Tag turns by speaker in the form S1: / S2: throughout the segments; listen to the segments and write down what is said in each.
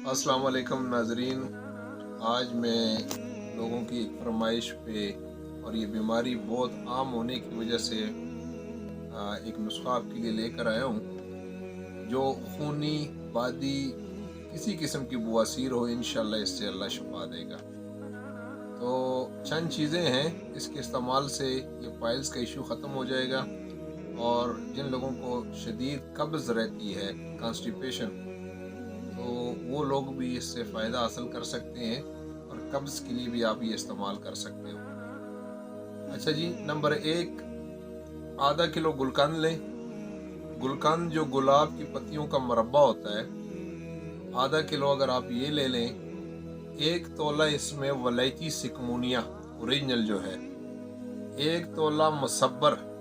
S1: अस्सलाम वालेकुम नाजरीन। आज मैं लोगों की एक फरमाइश पे और ये बीमारी बहुत आम होने की वजह से एक नुस्खा आपके लिए लेकर आया हूँ जो खूनी बादी किसी किस्म की बवासीर हो, इंशाल्लाह इससे अल्लाह शिफा देगा। तो चंद चीज़ें हैं, इसके इस्तेमाल से ये पाइल्स का इशू ख़त्म हो जाएगा और जिन लोगों को शदीद कब्ज़ रहती है, कॉन्स्टिपेशन, तो वो लोग भी इससे फ़ायदा हासिल कर सकते हैं और कब्ज़ के लिए भी आप ये इस्तेमाल कर सकते हो। अच्छा जी, नंबर एक, आधा किलो गुलकंद लें। गुलकंद जो गुलाब की पत्तियों का मरब्बा होता है, आधा किलो अगर आप ये ले लें। एक तोला इसमें वलायती सिकमोनिया ओरिजिनल जो है, एक तोला मुसब्बर।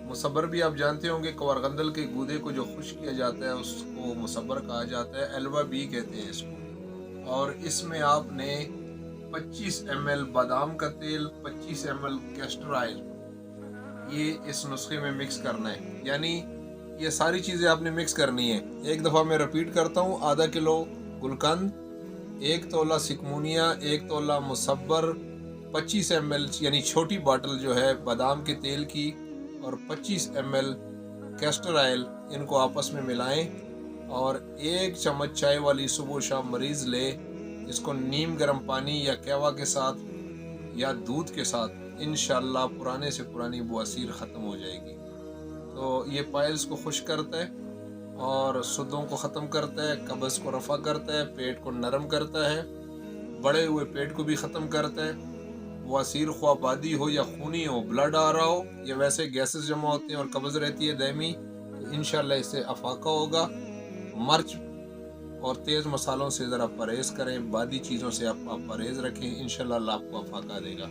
S1: मुसब्बर भी आप जानते होंगे, कवरगंदल के गूदे को जो खुश किया जाता है उसको मुसब्बर कहा जाता है, एल्वा बी कहते हैं इसको। और इसमें आपने 25 ml बादाम का तेल, 25 ml कैस्टर ऑयल, ये इस नुस्खे में मिक्स करना है। यानी ये सारी चीज़ें आपने मिक्स करनी है। एक दफ़ा मैं रिपीट करता हूँ, आधा किलो गुलकंद, एक तोला सिकमोनिया, एक तोला मुसब्बर, 25 ml यानी छोटी बाटल जो है बादाम के तेल की, और 25 ml कैस्टर ऑयल, इनको आपस में मिलाएं और एक चम्मच चाय वाली सुबह शाम मरीज़ ले। इसको नीम गर्म पानी या कहवा के साथ या दूध के साथ इंशाल्लाह पुराने से पुरानी बवासीर ख़त्म हो जाएगी। तो ये पाइल्स को खुश करता है और सुद्दों को ख़त्म करता है, कब्ज़ को रफ़ा करता है, पेट को नरम करता है, बड़े हुए पेट को भी ख़त्म करता है। बवासीर ख्वाह बादी हो या खूनी हो, ब्लड आ रहा हो या वैसे गैसेस जमा होते हैं और कब्ज़ रहती है दायमी, तो इंशाल्लाह इससे अफाका होगा। मर्च और तेज़ मसालों से ज़रा परहेज़ करें, बादी चीज़ों से आप परहेज़ रखें, इंशाल्लाह अल्लाह आपको अफाका देगा।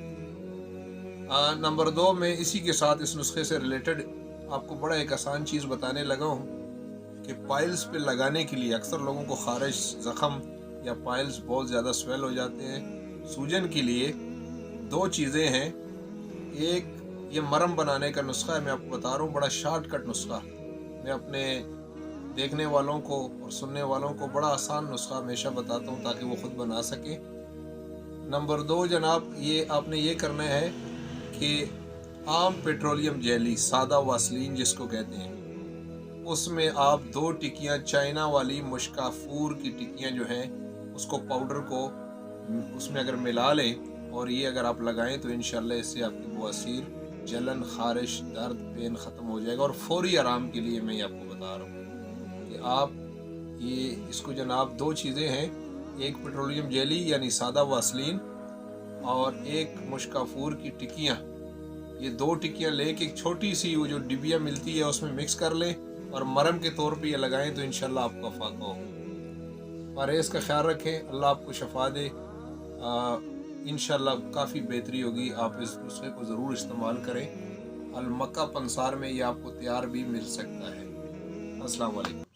S1: नंबर 2 में इसी के साथ इस नुस्खे से रिलेटेड आपको बड़ा एक आसान चीज़ बताने लगा हूँ कि पाइल्स पे लगाने के लिए अक्सर लोगों को खारिश, ज़ख़म या पाइल्स बहुत ज़्यादा स्वेल हो जाते हैं। सूजन के लिए 2 चीज़ें हैं। एक, ये मरहम बनाने का नुस्खा है, मैं आपको बता रहा हूँ, बड़ा शॉर्टकट नुस्खा। मैं अपने देखने वालों को और सुनने वालों को बड़ा आसान नुस्खा हमेशा बताता हूँ ताकि वो खुद बना सकें। नंबर 2 जनाब, ये आपने ये करना है कि आम पेट्रोलियम जेली, सादा वासलीन जिसको कहते हैं, उसमें आप 2 टिक्कियाँ चाइना वाली मुश्काफूर की टिक्कियाँ जो हैं, उसको पाउडर को उसमें अगर मिला लें और ये अगर आप लगाएं तो इंशाल्लाह इससे आपकी बवासीर, जलन, खारिश, दर्द, पेन ख़त्म हो जाएगा। और फौरी आराम के लिए मैं ये आपको बता रहा हूँ कि आप ये इसको जनाब 2 चीज़ें हैं, एक पेट्रोलियम जेली यानी सादा वासलीन और एक मुश्काफूर की टिक्कियाँ। ये 2 टिक्कियाँ लेके एक छोटी सी वो जो डिबिया मिलती है उसमें मिक्स कर लें और मरहम के तौर पे ये लगाएं तो इंशाल्लाह आपको अफाका हो। परहेज़ का ख्याल रखें, अल्लाह आपको शफा दे। इंशाल्लाह काफ़ी बेहतरी होगी। आप इस नुस्खे को ज़रूर इस्तेमाल करें। अल मक्का पंसार में ये आपको तैयार भी मिल सकता है। अस्सलाम वालेकुम।